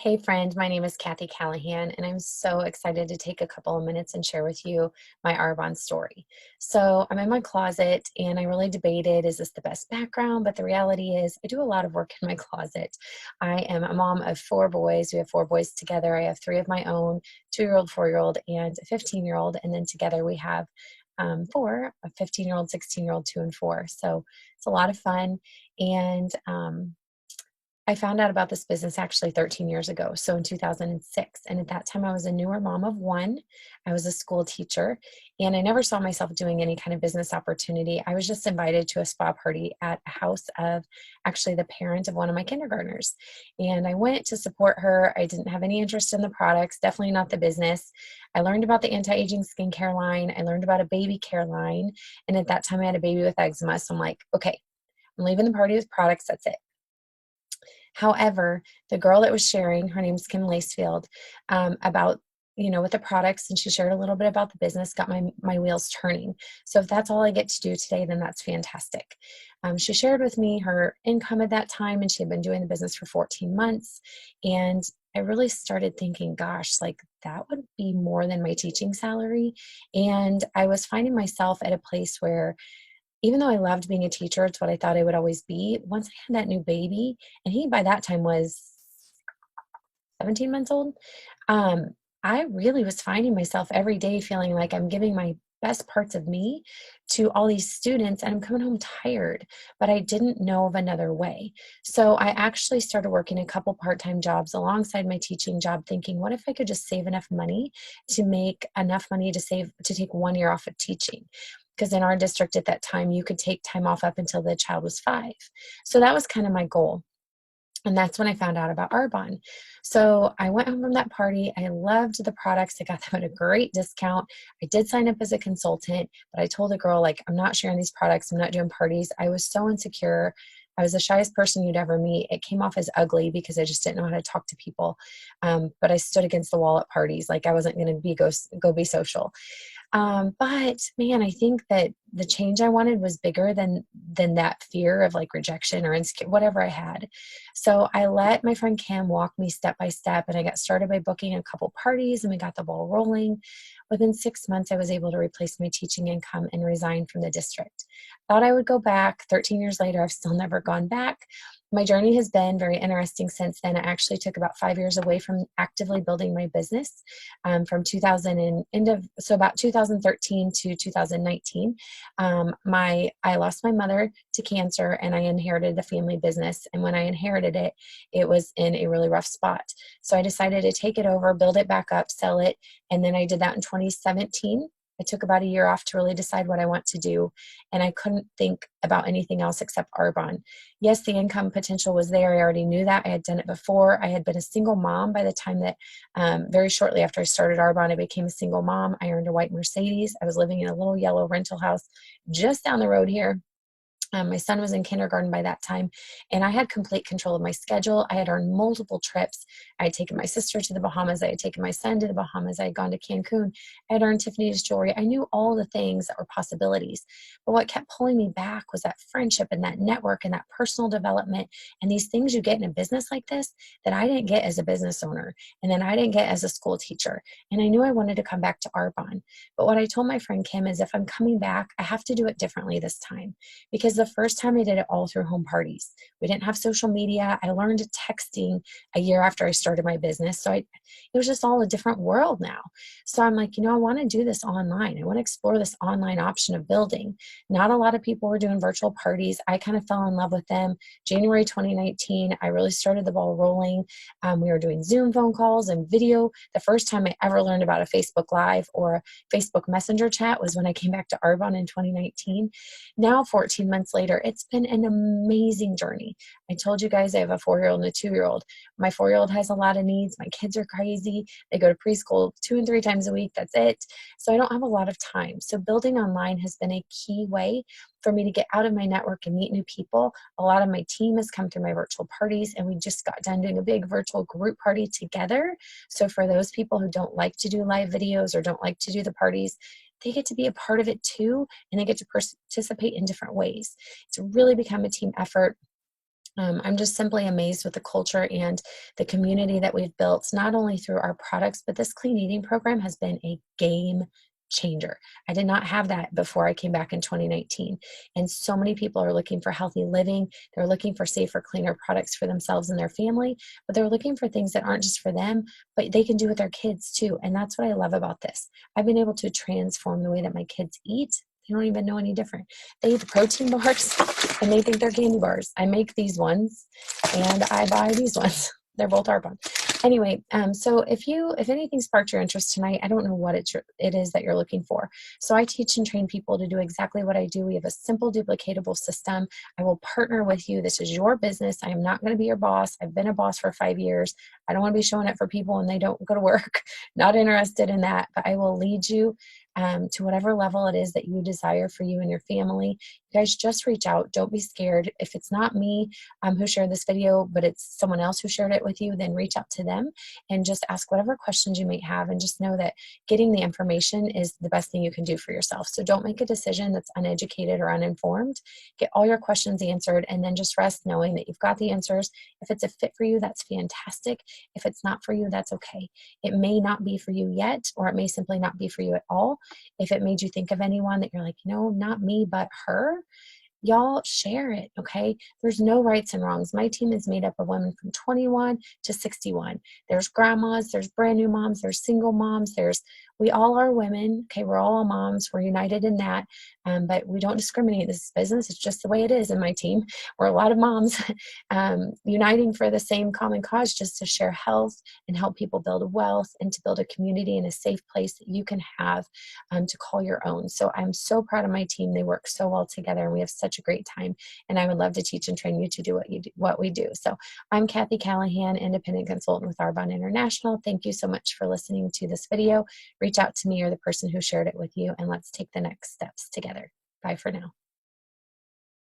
Hey friend, my name is Kathy Callahan, and I'm so excited to take a couple of minutes and share with you my Arbonne story. So I'm in my closet and I really debated, is this the best background? But the reality is I do a lot of work in my closet. I am a mom of four boys. We have four boys together. I have three of my own, 2-year-old, 4-year-old, and a 15-year-old. And then together we have four, a 15-year-old, 16-year-old, 2 and 4. So it's a lot of fun. And I found out about this business actually 13 years ago, so in 2006. And at that time, I was a newer mom of one. I was a school teacher, and I never saw myself doing any kind of business opportunity. I was just invited to a spa party at a house of actually the parent of one of my kindergartners. And I went to support her. I didn't have any interest in the products, definitely not the business. I learned about the anti-aging skincare line. I learned about a baby care line. And at that time, I had a baby with eczema. So I'm like, okay, I'm leaving the party with products. That's it. However, the girl that was sharing, her name's Kim Lacefield, about with the products, and she shared a little bit about the business, got my wheels turning. So if that's all I get to do today, then that's fantastic. She shared with me her income at that time, and she had been doing the business for 14 months. And I really started thinking, gosh, like that would be more than my teaching salary. And I was finding myself at a place where even though I loved being a teacher, it's what I thought I would always be. Once I had that new baby, and he by that time was 17 months old, um, I really was finding myself every day feeling like I'm giving my best parts of me to all these students and I'm coming home tired, but I didn't know of another way. So I actually started working a couple part-time jobs alongside my teaching job, thinking, what if I could just save enough money to make enough money to take 1 year off of teaching? Because in our district at that time, you could take time off up until the child was 5. So that was kind of my goal. And that's when I found out about Arbonne. So I went home from that party. I loved the products. I got them at a great discount. I did sign up as a consultant, but I told the girl, like, I'm not sharing these products. I'm not doing parties. I was so insecure. I was the shyest person you'd ever meet. It came off as ugly because I just didn't know how to talk to people. But I stood against the wall at parties. Like I wasn't going to go be social. But man, I think that the change I wanted was bigger than that fear of like rejection or insecure, whatever I had. So I let my friend Kim walk me step by step, and I got started by booking a couple parties, and we got the ball rolling. Within 6 months, I was able to replace my teaching income and resign from the district. Thought I would go back. 13 years later, I've still never gone back. My journey has been very interesting since then. I actually took about 5 years away from actively building my business, from 2000 and so about 2013 to 2019. I lost my mother to cancer, and I inherited a family business. And when I inherited it, it was in a really rough spot. So I decided to take it over, build it back up, sell it, and then I did that in 2017. I took about a year off to really decide what I want to do, and I couldn't think about anything else except Arbonne. Yes, the income potential was there. I already knew that. I had done it before. I had been a single mom by the time that, very shortly after I started Arbonne, I became a single mom. I earned a white Mercedes. I was living in a little yellow rental house just down the road here. My son was in kindergarten by that time, and I had complete control of my schedule. I had earned multiple trips. I had taken my sister to the Bahamas. I had taken my son to the Bahamas. I had gone to Cancun. I had earned Tiffany's jewelry. I knew all the things that were possibilities. But what kept pulling me back was that friendship and that network and that personal development and these things you get in a business like this that I didn't get as a business owner, and then I didn't get as a school teacher. And I knew I wanted to come back to Arbonne. But what I told my friend Kim is if I'm coming back, I have to do it differently this time, because the first time I did it all through home parties. We didn't have social media. I learned texting a year after I started my business. So it was just all a different world now. So I'm like, I want to do this online. I want to explore this online option of building. Not a lot of people were doing virtual parties. I kind of fell in love with them. January 2019, I really started the ball rolling. We were doing Zoom phone calls and video. The first time I ever learned about a Facebook Live or a Facebook Messenger chat was when I came back to Arbonne in 2019. Now, 14 months later, it's been an amazing journey. I told you guys I have a 4-year-old and a 2-year-old. My 4-year-old has a lot of needs. My kids are crazy. They go to preschool 2 and 3 times a week. That's it. So I don't have a lot of time. So building online has been a key way for me to get out of my network and meet new people. A lot of my team has come through my virtual parties, and we just got done doing a big virtual group party together. So for those people who don't like to do live videos or don't like to do the parties, they get to be a part of it too, and they get to participate in different ways. It's really become a team effort. I'm just simply amazed with the culture and the community that we've built, not only through our products, but this clean eating program has been a game changer. I did not have that before I came back in 2019. And so many people are looking for healthy living. They're looking for safer, cleaner products for themselves and their family, but they're looking for things that aren't just for them, but they can do with their kids too. And that's what I love about this. I've been able to transform the way that my kids eat. They don't even know any different. They eat the protein bars and they think they're candy bars. I make these ones and I buy these ones. They're both Arbonne. Anyway, so if anything sparked your interest tonight, I don't know what it is that you're looking for. So I teach and train people to do exactly what I do. We have a simple, duplicatable system. I will partner with you. This is your business. I am not going to be your boss. I've been a boss for 5 years. I don't want to be showing it for people and they don't go to work. Not interested in that, but I will lead you to whatever level it is that you desire for you and your family. You guys just reach out. Don't be scared. If it's not me who shared this video, but it's someone else who shared it with you, then reach out to them and just ask whatever questions you may have. And just know that getting the information is the best thing you can do for yourself. So don't make a decision that's uneducated or uninformed. Get all your questions answered and then just rest knowing that you've got the answers. If it's a fit for you, that's fantastic. If it's not for you, that's okay. It may not be for you yet, or it may simply not be for you at all. If it made you think of anyone that you're like, not me, but her, y'all share it, okay? There's no rights and wrongs. My team is made up of women from 21 to 61. There's grandmas, there's brand new moms, there's single moms, we all are women, okay? We're all moms. We're united in that, but we don't discriminate. This is business. It's just the way it is in my team. We're a lot of moms uniting for the same common cause, just to share health and help people build wealth and to build a community and a safe place that you can have to call your own. So I'm so proud of my team. They work so well together and we have such a great time. And I would love to teach and train you to do what we do. So I'm Kathy Callahan, independent consultant with Arbonne International. Thank you so much for listening to this video. Reach out to me or the person who shared it with you, and let's take the next steps together. Bye for now.